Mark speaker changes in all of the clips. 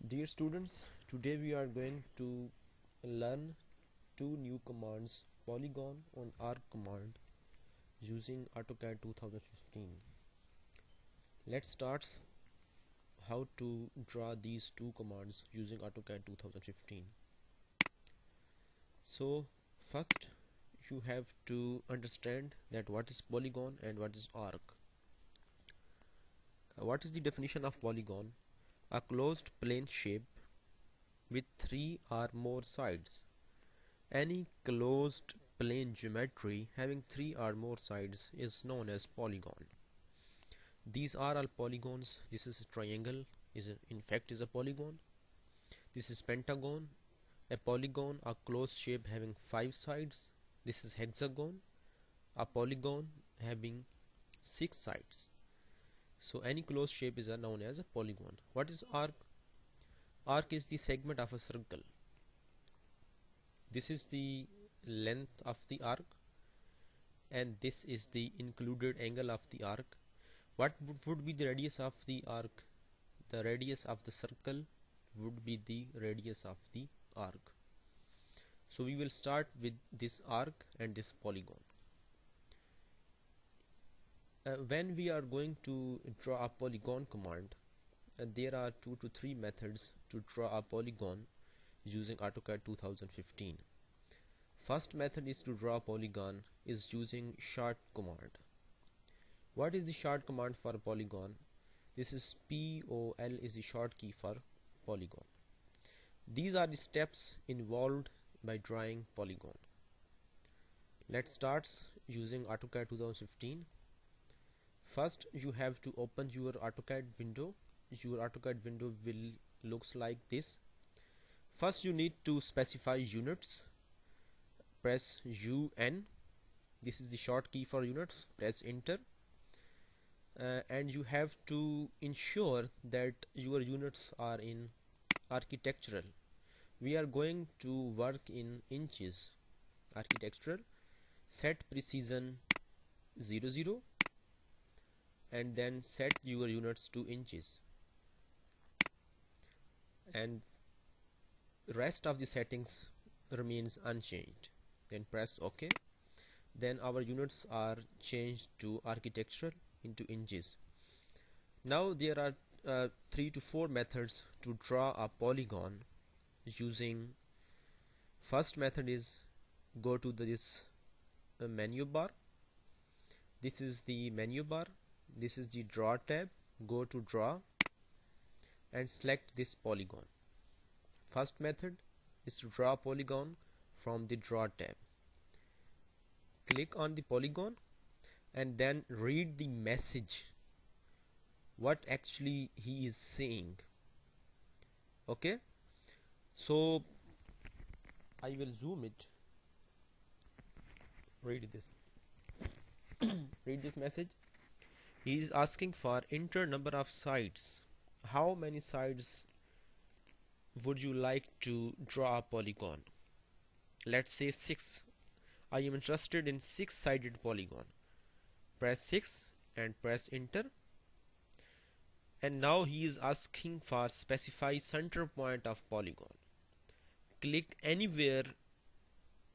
Speaker 1: Dear students, today we are going to learn two new commands, Polygon and Arc command using AutoCAD 2015. Let's start how to draw these two commands using AutoCAD 2015. So first you have to understand that what is polygon and what is arc. What is the definition of polygon? A closed plane shape with three or more sides. Any closed plane geometry having three or more sides is known as polygon. These are all polygons. This is a triangle, in fact is a polygon. This is pentagon, a polygon, a closed shape having five sides. This is hexagon, a polygon having six sides. So any closed shape is known as a polygon. What is arc? Arc is the segment of a circle. This is the length of the arc and this is the included angle of the arc. What would be the radius of the arc? The radius of the circle would be the radius of the arc. So we will start with this arc and this polygon. When we are going to draw a polygon command, there are 2 to 3 methods to draw a polygon using AutoCAD 2015. First method is to draw a polygon is using short command. What is the short command for a polygon? This is POL is the short key for polygon. These are the steps involved by drawing polygon. Let's start using AutoCAD 2015. First you have to open your AutoCAD window. Your AutoCAD window will looks like this. First you need to specify units. Press UN. This is the short key for units. Press enter. And you have to ensure that your units are in architectural. We are going to work in inches. Architectural. Set precision 00 and then set your units to inches, and rest of the settings remains unchanged. Then press OK. Then our units are changed to architectural into inches. Now there are 3 to 4 methods to draw a polygon using. First method is go to this menu bar. This is the menu bar. This is the draw tab. Go to draw and select this polygon. First method is to draw polygon from the draw tab. Click on the polygon and then read the message, what actually he is saying. Okay, so I will zoom it. Read this. Read this message. He is asking for enter number of sides. How many sides would you like to draw a polygon? Let's say 6. I am interested in 6-sided polygon. Press 6 and press enter. And now he is asking for specify center point of polygon. Click anywhere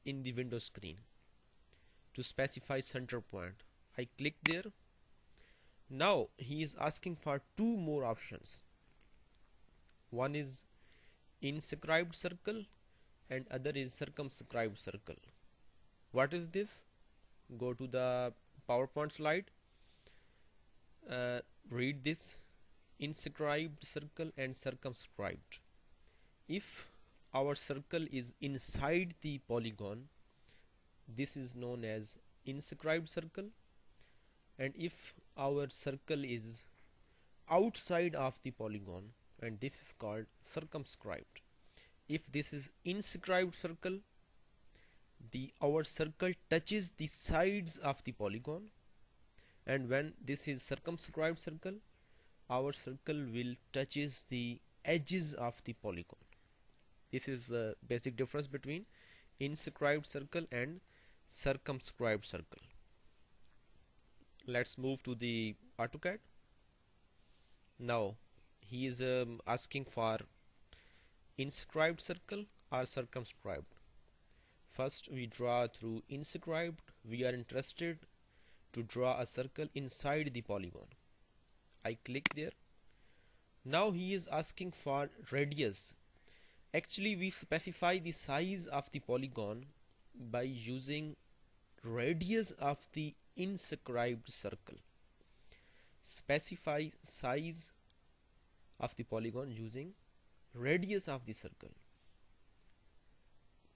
Speaker 1: in the window screen to specify center point. I click there. Now he is asking for 2 more options. One is inscribed circle and other is circumscribed circle. What is this? Go to the PowerPoint slide. Read this. Inscribed circle and circumscribed. If our circle is inside the polygon, this is known as inscribed circle, and if our circle is outside of the polygon, and this is called circumscribed. If this is inscribed circle, our circle touches the sides of the polygon, and when this is circumscribed circle, our circle will touches the edges of the polygon. This is the basic difference between inscribed circle and circumscribed circle. Let's move to the AutoCAD. Now he is asking for inscribed circle or circumscribed. First we draw through inscribed. We are interested to draw a circle inside the polygon. I click there. Now he is asking for radius. Actually we specify the size of the polygon by using radius of the inscribed circle. Specify size of the polygon using radius of the circle.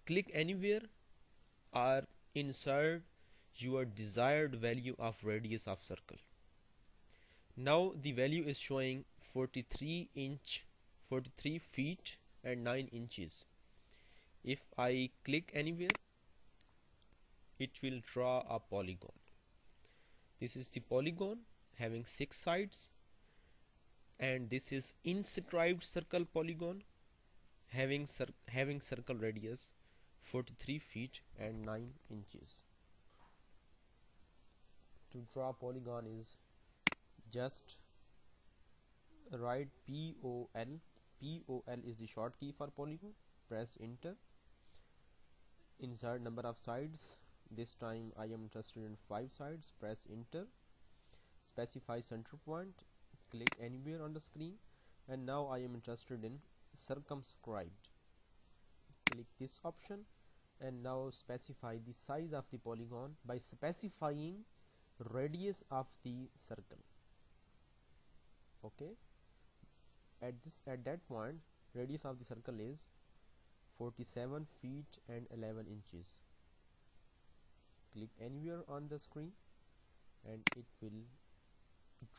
Speaker 1: Click anywhere or insert your desired value of radius of circle. Now the value is showing 43 feet and 9 inches. If I click anywhere, it will draw a polygon. This is the polygon having 6 sides, and this is inscribed circle polygon having circle radius 43 feet and 9 inches. To draw polygon is just write POL. POL is the short key for polygon. Press enter. Insert number of sides. This time I am interested in 5 sides. Press enter. Specify center point. Click anywhere on the screen, and now I am interested in circumscribed. Click this option, and now specify the size of the polygon by specifying radius of the circle. Okay, at that point radius of the circle is 47 feet and 11 inches. Click anywhere on the screen and it will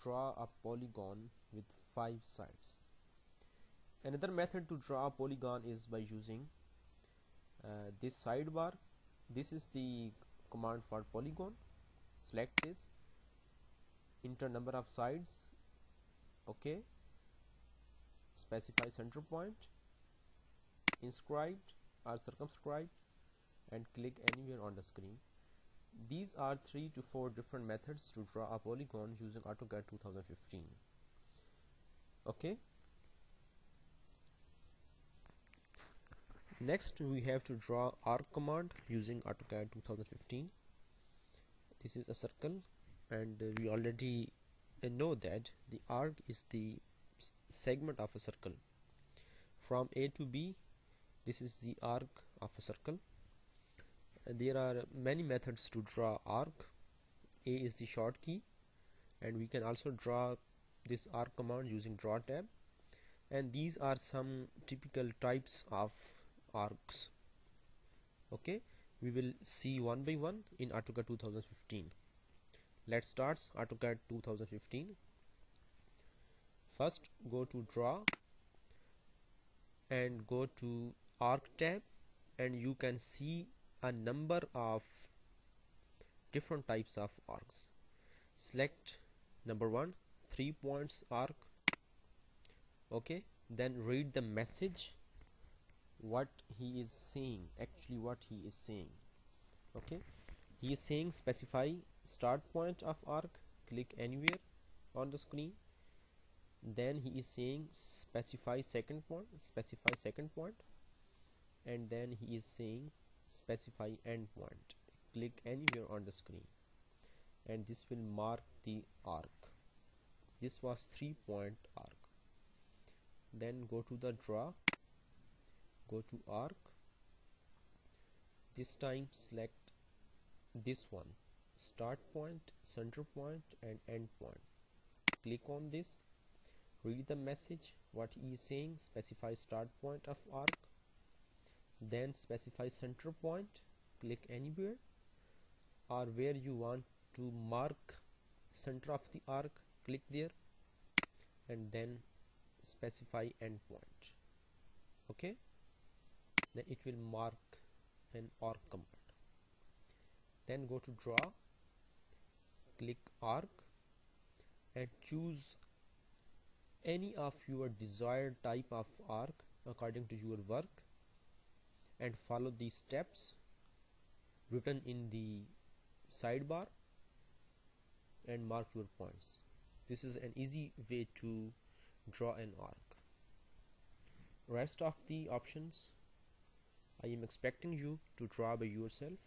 Speaker 1: draw a polygon with 5 sides. Another method to draw a polygon is by using this sidebar. This is the command for polygon. Select this, enter number of sides, okay, specify center point, inscribed or circumscribed, and click anywhere on the screen. These are 3 to 4 different methods to draw a polygon using AutoCAD 2015. Okay. Next we have to draw arc command using AutoCAD 2015. This is a circle, and we already know that the arc is the segment of a circle. From A to B, this is the arc of a circle. And there are many methods to draw arc. A is the short key, and we can also draw this arc command using draw tab. And these are some typical types of arcs. Okay, we will see one by one in AutoCAD 2015. Let's start AutoCAD 2015. First go to draw and go to arc tab, and you can see a number of different types of arcs. Select number 1, 3 points arc. Okay, then read the message, what he is saying, actually what he is saying. Okay, he is saying specify start point of arc. Click anywhere on the screen. Then he is saying specify second point, and then he is saying specify end point. Click anywhere on the screen, and this will mark the arc. This was 3-point arc. Then go to the draw, go to arc. This time select this one, start point, center point, and end point. Click on this, read the message, what he is saying, specify start point of arc, then specify center point. Click anywhere or where you want to mark center of the arc, click there, and then specify end point. Okay, then it will mark an arc command. Then go to draw, click arc, and choose any of your desired type of arc according to your work, and follow these steps written in the sidebar and mark your points. This is an easy way to draw an arc. Rest of the options I am expecting you to draw by yourself.